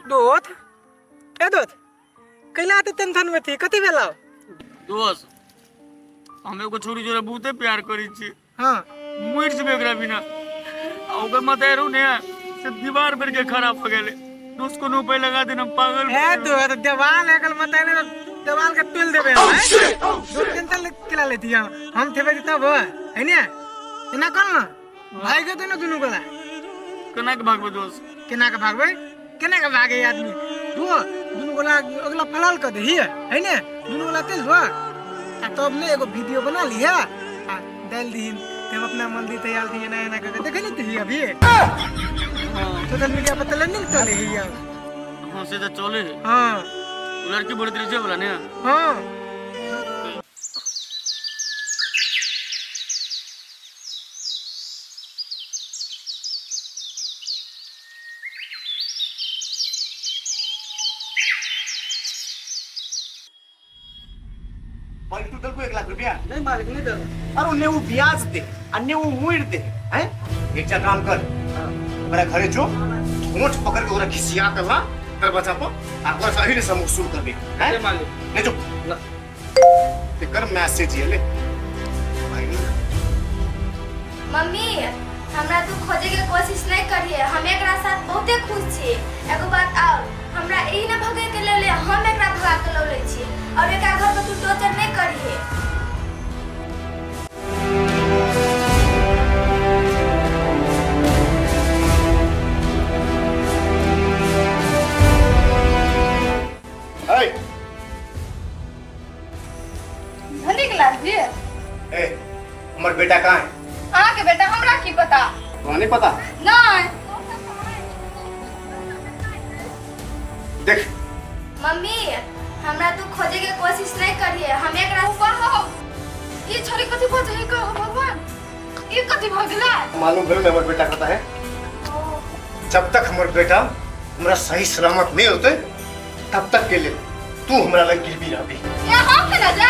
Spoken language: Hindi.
दोस्त ए दोस्त कैला तो टेंशन में थी कथी भेला दोस्त हम एगो छोरी जोरे बहुते प्यार करी छी हां मुइर से बेगरा बिना ओकर मते रहू ने से दीवार पर के खराब हो गेले दोस्त को ऊपर लगा देना पागल ए दोस्त दीवार एकल मत ने दीवार के तुल देबे दो टेंशन केला लेती हम थे तब है ने इना कर ना भाई के तो ना दुनु गोला केना के भागबे दोस्त केना के भागबे केना के भागे आदमी दुनु गोला अगला फलाल कर दे है ने दुनु गोला तेल दो तब ने एगो वीडियो बना लिया डाल दी हम अपना मंदिर तैयार दिए ना ना करके देख लेते ही अभी सोशल मीडिया पर चले नहीं चले ही हां से तो चले हां लड़की बड़ी तरह से बोला ने हां मालिक तू दल को 1 लाख रुपया नहीं मालिक नहीं दे और उन्हें वो ब्याज दे अन्य वो मुइर दे हैं एक चा काम कर मेरा घरे जो होंठ पकड़ के ओरा खिसिया के ला कर बचा पो आपको सही से वसूल कर दे हैं मालिक ले जो ते कर मैसेज ये ले भाई मम्मी हमरा तू खोजे के कोशिश नहीं करिए हम एकरा साथ बहुते खुश छी एगो बात और हमरा एही ना भगे के ले हम एकरा भगा के लौले छी और एकरा घर पे तू टॉर्चर नहीं करिए ए धनी क्लास जी ए हमर बेटा कहां है के बेटा हमरा की पता तुम्हें नहीं पता नहीं देख मम्मी हमरा तू खोजे के कोशिश नहीं करिए हम एकरा वाह ये छोरी कथि भज है का भगवान ये कथि भगला मालूम भेल हमर बेटा कहता है जब तक हमर बेटा हमरा सही सलामत नहीं होते तब तक के लिए तू हमरा लग गिरवी रहबी ये हम के ना जा